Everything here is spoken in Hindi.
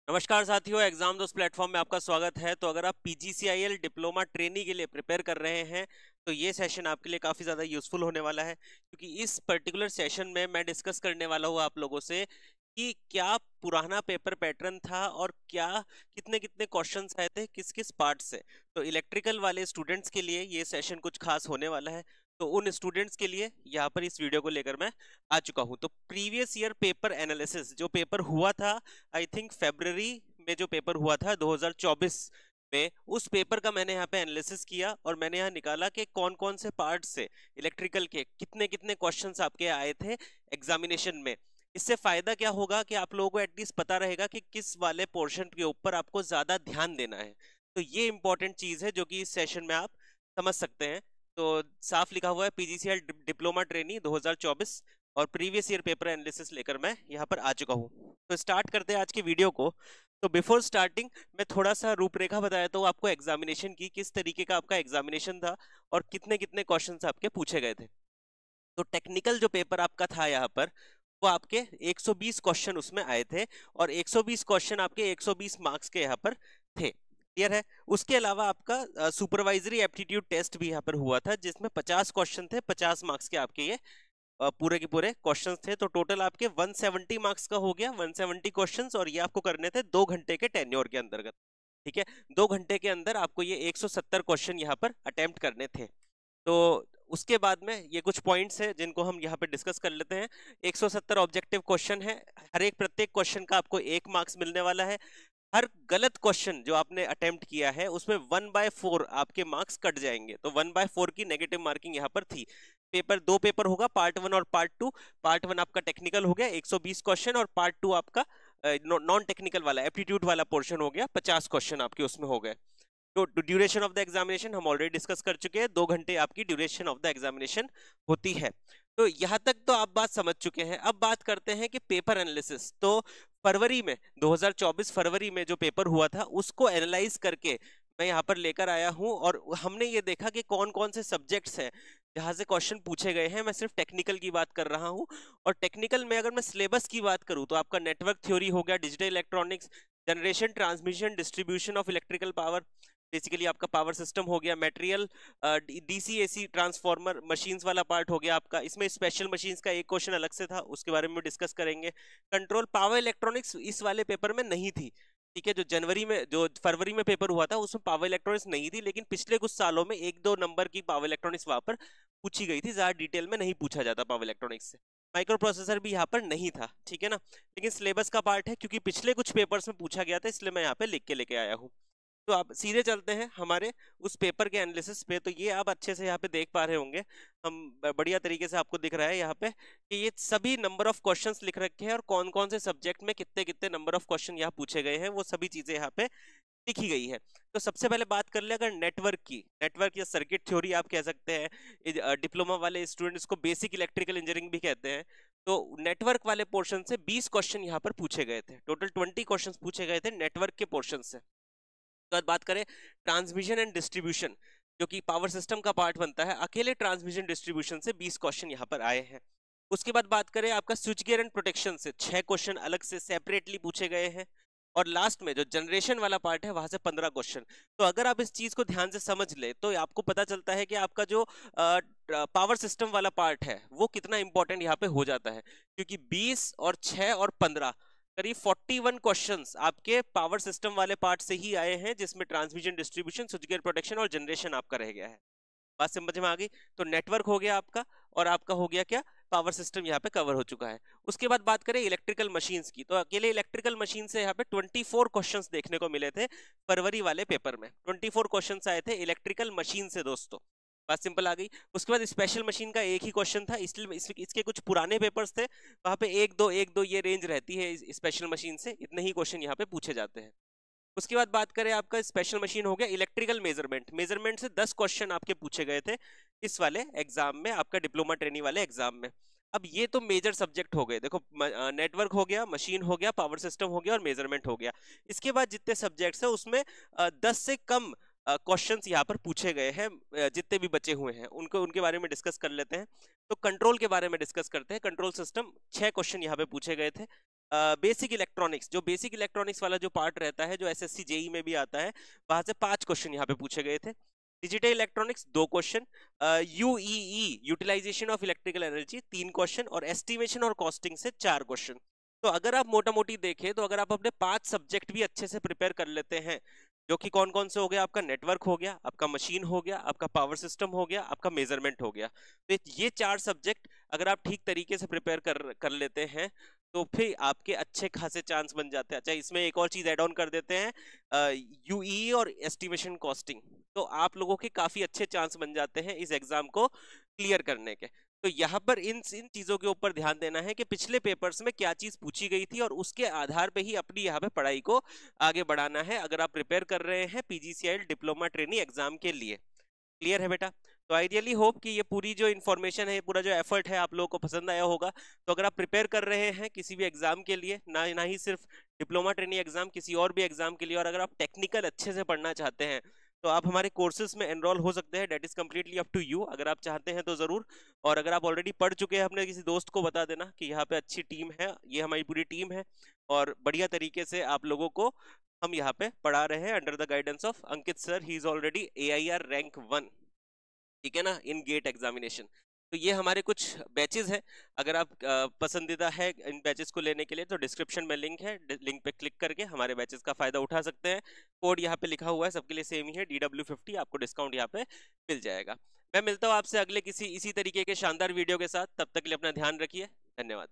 नमस्कार साथियों, एग्जाम दोस्त प्लेटफॉर्म में आपका स्वागत है। तो अगर आप पीजीसीआईएल डिप्लोमा ट्रेनी के लिए प्रिपेयर कर रहे हैं तो ये सेशन आपके लिए काफ़ी ज़्यादा यूजफुल होने वाला है, क्योंकि इस पर्टिकुलर सेशन में मैं डिस्कस करने वाला हूँ आप लोगों से कि क्या पुराना पेपर पैटर्न था और क्या कितने कितने क्वेश्चंस आए थे किस किस पार्ट से। तो इलेक्ट्रिकल वाले स्टूडेंट्स के लिए ये सेशन कुछ खास होने वाला है। तो उन स्टूडेंट्स के लिए यहाँ पर इस वीडियो को लेकर मैं आ चुका हूँ। तो प्रीवियस ईयर पेपर एनालिसिस जो पेपर हुआ था, आई थिंक फरवरी में जो पेपर हुआ था 2024 में, उस पेपर का मैंने यहाँ पे एनालिसिस किया और मैंने यहाँ निकाला कि कौन कौन से पार्ट से इलेक्ट्रिकल के कितने कितने क्वेश्चंस आपके आए थे एग्जामिनेशन में। इससे फायदा क्या होगा कि आप लोगों को एटलीस्ट पता रहेगा कि किस वाले पोर्शन के ऊपर आपको ज्यादा ध्यान देना है। तो ये इंपॉर्टेंट चीज है जो कि इस सेशन में आप समझ सकते हैं। तो साफ लिखा हुआ है पीजीसीएल डिप्लोमा ट्रेनी 2024 और प्रीवियस ईयर पेपर एनालिसिस लेकर मैं यहाँ पर आ चुका हूँ। तो स्टार्ट करते हैं आज की वीडियो को। तो बिफोर स्टार्टिंग मैं थोड़ा सा रूपरेखा बता देता हूँ आपको एग्जामिनेशन की, किस तरीके का आपका एग्जामिनेशन था और कितने कितने क्वेश्चंस आपके पूछे गए थे। तो टेक्निकल जो पेपर आपका था यहाँ पर, वो आपके 120 क्वेश्चन उसमें आए थे और 120 क्वेश्चन आपके 120 मार्क्स के यहाँ पर थे। क्लियर है। उसके अलावा आपका सुपरवाइजरी एप्टीट्यूड टेस्ट भी यहाँ पर हुआ था, जिसमें 50 क्वेश्चन थे, 50 मार्क्स के आपके ये पूरे के पूरे क्वेश्चंस थे। तो टोटल आपके 170 मार्क्स का हो गया, 170 क्वेश्चंस, और ये आपको करने थे 2 घंटे के टेन्योर के अंतर्गत। ठीक है, 2 घंटे के अंदर आपको ये 170 क्वेश्चन यहाँ पर अटेम्प्ट करने थे। तो उसके बाद में ये कुछ पॉइंट्स हैं जिनको हम यहाँ पे डिस्कस कर लेते हैं। 170 ऑब्जेक्टिव क्वेश्चन है, हर एक प्रत्येक क्वेश्चन का आपको 1 मार्क्स मिलने वाला है। हर गलत क्वेश्चन जो आपने अटेम्प्ट किया है उसमें 1/4 आपके मार्क्स कट जाएंगे। तो 1/4 की नेगेटिव मार्किंग यहाँ पर थी। पेपर 2 पेपर होगा, पार्ट 1 और पार्ट 2। पार्ट 1 आपका टेक्निकल हो गया 120 क्वेश्चन, और पार्ट 2 आपका नॉन टेक्निकल वाला एप्टीट्यूड वाला पोर्शन हो गया, 50 क्वेश्चन आपके उसमें हो गए। तो ड्यूरेशन ऑफ द एग्जामिनेशन हम ऑलरेडी डिस्कस कर चुके हैं, 2 घंटे आपकी ड्यूरेशन ऑफ द एग्जामिनेशन होती है। तो यहाँ तक तो आप बात समझ चुके हैं। अब बात करते हैं कि पेपर एनालिसिस। तो फरवरी में 2024 फरवरी में जो पेपर हुआ था उसको एनालाइज करके मैं यहाँ पर लेकर आया हूँ, और हमने ये देखा कि कौन कौन से सब्जेक्ट्स हैं जहाँ से क्वेश्चन पूछे गए हैं। मैं सिर्फ टेक्निकल की बात कर रहा हूँ, और टेक्निकल में अगर मैं सिलेबस की बात करूँ तो आपका नेटवर्क थ्योरी हो गया, digital electronics, generation transmission distribution of electrical power, basically आपका पावर सिस्टम हो गया, material DC AC transformer machines वाला पार्ट हो गया आपका। इसमें स्पेशल मशीन्स का एक क्वेश्चन अलग से था, उसके बारे में डिस्कस करेंगे। कंट्रोल पावर इलेक्ट्रॉनिक्स इस वाले पेपर में नहीं थी। ठीक है, जो फरवरी में पेपर हुआ था उसमें पावर इलेक्ट्रॉनिक्स नहीं थी, लेकिन पिछले कुछ सालों में 1-2 नंबर की पावर इलेक्ट्रॉनिक्स वहां पर पूछी गई थी। ज्यादा डिटेल में नहीं पूछा जाता पावर इलेक्ट्रॉनिक्स से। माइक्रो प्रोसेसर भी यहाँ पर नहीं था, ठीक है ना, लेकिन सिलेबस का पार्ट है, क्योंकि पिछले कुछ पेपर्स में पूछा गया था, इसलिए मैं यहाँ पे लिख के लेके आया हूँ। तो आप सीधे चलते हैं हमारे उस पेपर के एनालिसिस पे। तो ये आप अच्छे से यहाँ पे देख पा रहे होंगे, हम बढ़िया तरीके से आपको दिख रहा है यहाँ पे कि ये सभी नंबर ऑफ क्वेश्चंस लिख रखे हैं और कौन कौन से सब्जेक्ट में कितने कितने नंबर ऑफ क्वेश्चन यहाँ पूछे गए हैं, वो सभी चीजें यहाँ पे लिखी गई है। तो सबसे पहले बात कर ले अगर नेटवर्क की, नेटवर्क या सर्किट थ्योरी आप कह सकते हैं, डिप्लोमा वाले स्टूडेंट्स को बेसिक इलेक्ट्रिकल इंजीनियरिंग भी कहते हैं। तो नेटवर्क वाले पोर्शन से 20 क्वेश्चन यहाँ पर पूछे गए थे, टोटल 20 क्वेश्चन पूछे गए थे नेटवर्क के पोर्शन से। तो आज बात करें ट्रांसमिशन एंड डिस्ट्रीब्यूशन, जो कि पावर सिस्टम का पार्ट बनता है, अकेले ट्रांसमिशन डिस्ट्रीब्यूशन से 20 क्वेश्चन यहाँ पर आए हैं। उसके बाद बात करें आपका स्विच गियर एंड प्रोटेक्शन से 6 क्वेश्चन अलग से सेपरेटली पूछे गए हैं, और लास्ट में जो जनरेशन वाला पार्ट है वहां से 15 क्वेश्चन। तो अगर आप इस चीज को ध्यान से समझ ले तो आपको पता चलता है कि आपका जो पावर सिस्टम वाला पार्ट है वो कितना इंपॉर्टेंट यहाँ पे हो जाता है, क्योंकि 20 और 6 और 15 करीब 41 क्वेश्चंस आपके पावर सिस्टम वाले पार्ट से ही आए हैं, जिसमें transmission distribution switch gear protection और जनरेशन आपका रह गया है। बात समझ में आ गई। तो नेटवर्क हो गया आपका, और आपका हो गया क्या, पावर सिस्टम यहाँ पे कवर हो चुका है। उसके बाद बात करें इलेक्ट्रिकल मशीन्स की, तो अकेले इलेक्ट्रिकल मशीन से यहाँ पे 24 क्वेश्चंस देखने को मिले थे फरवरी वाले पेपर में। 24 क्वेश्चंस आए थे इलेक्ट्रिकल मशीन से दोस्तों। बात सिंपल आ गई। उसके बाद स्पेशल मशीन का एक ही क्वेश्चन था, इसलिए इसके कुछ पुराने पेपर्स थे, वहां पे एक दो ये रेंज रहती है स्पेशल मशीन से, इतने ही क्वेश्चन यहाँ पे पूछे जाते हैं। उसके बाद बात करें आपका स्पेशल मशीन हो गया इलेक्ट्रिकल मेजरमेंट, मेजरमेंट से 10 क्वेश्चन आपके पूछे गए थे इस वाले एग्जाम में, आपका डिप्लोमा ट्रेनिंग वाले एग्जाम में। अब ये तो मेजर सब्जेक्ट हो गए, देखो नेटवर्क हो गया, मशीन हो गया, पावर सिस्टम हो गया और मेजरमेंट हो गया। इसके बाद जितने सब्जेक्ट्स है उसमें 10 से कम क्वेश्चंस यहाँ पर पूछे गए हैं, जितने भी बचे हुए हैं उनको उनके बारे में डिस्कस कर लेते हैं। तो कंट्रोल के बारे में डिस्कस करते हैं। कंट्रोल सिस्टम 6 क्वेश्चन यहाँ पे पूछे गए थे। बेसिक इलेक्ट्रॉनिक्स, जो बेसिक इलेक्ट्रॉनिक्स वाला जो पार्ट रहता है, जो एसएससी जेई में भी आता है, वहां से 5 क्वेश्चन यहाँ पे पूछे गए थे। Digital electronics 2 question, UEE utilisation of electrical energy 3 question, और एस्टिमेशन और कॉस्टिंग से 4 क्वेश्चन। तो अगर आप मोटा मोटी देखें तो अगर आप अपने 5 सब्जेक्ट भी अच्छे से प्रिपेयर कर लेते हैं, जो कि कौन कौन से हो गया, आपका नेटवर्क हो गया, आपका मशीन हो गया, आपका पावर सिस्टम हो गया, आपका मेजरमेंट हो गया, तो ये 4 सब्जेक्ट अगर आप ठीक तरीके से प्रिपेयर कर लेते हैं तो फिर आपके अच्छे खासे चांस बन जाते हैं। अच्छा, इसमें एक और चीज ऐड ऑन कर देते हैं, यूई और एस्टिमेशन कॉस्टिंग, तो आप लोगों के काफी अच्छे चांस बन जाते हैं इस एग्जाम को क्लियर करने के। तो यहाँ पर इन चीजों के ऊपर ध्यान देना है कि पिछले पेपर्स में क्या चीज पूछी गई थी और उसके आधार पे ही अपनी यहाँ पे पढ़ाई को आगे बढ़ाना है, अगर आप प्रिपेयर कर रहे हैं पीजीसीआईएल डिप्लोमा ट्रेनी एग्जाम के लिए। क्लियर है बेटा? तो आइडियली होप कि ये पूरी जो इन्फॉर्मेशन है, पूरा जो एफर्ट है, आप लोगों को पसंद आया होगा। तो अगर आप प्रिपेयर कर रहे हैं किसी भी एग्जाम के लिए, ना ही सिर्फ डिप्लोमा ट्रेनिंग एग्जाम, किसी और भी एग्जाम के लिए, और अगर आप टेक्निकल अच्छे से पढ़ना चाहते हैं तो आप हमारे कोर्सेज में एनरोल हो सकते हैं। That is completely up to you, अगर आप चाहते हैं तो जरूर। और अगर आप ऑलरेडी पढ़ चुके हैं, अपने किसी दोस्त को बता देना कि यहाँ पे अच्छी टीम है, ये हमारी पूरी टीम है, और बढ़िया तरीके से आप लोगों को हम यहाँ पे पढ़ा रहे हैं under the guidance of Ankit sir. He is already AIR rank 1, ठीक है ना, इन गेट एग्जामिनेशन। तो ये हमारे कुछ बैचेस हैं, अगर आप पसंदीदा है इन बैचेस को लेने के लिए तो डिस्क्रिप्शन में लिंक है, लिंक पे क्लिक करके हमारे बैचेस का फायदा उठा सकते हैं। कोड यहाँ पे लिखा हुआ है, सबके लिए सेम ही है, DW50, आपको डिस्काउंट यहाँ पे मिल जाएगा। मैं मिलता हूँ आपसे अगले किसी इसी तरीके के शानदार वीडियो के साथ, तब तक के लिए अपना ध्यान रखिए, धन्यवाद।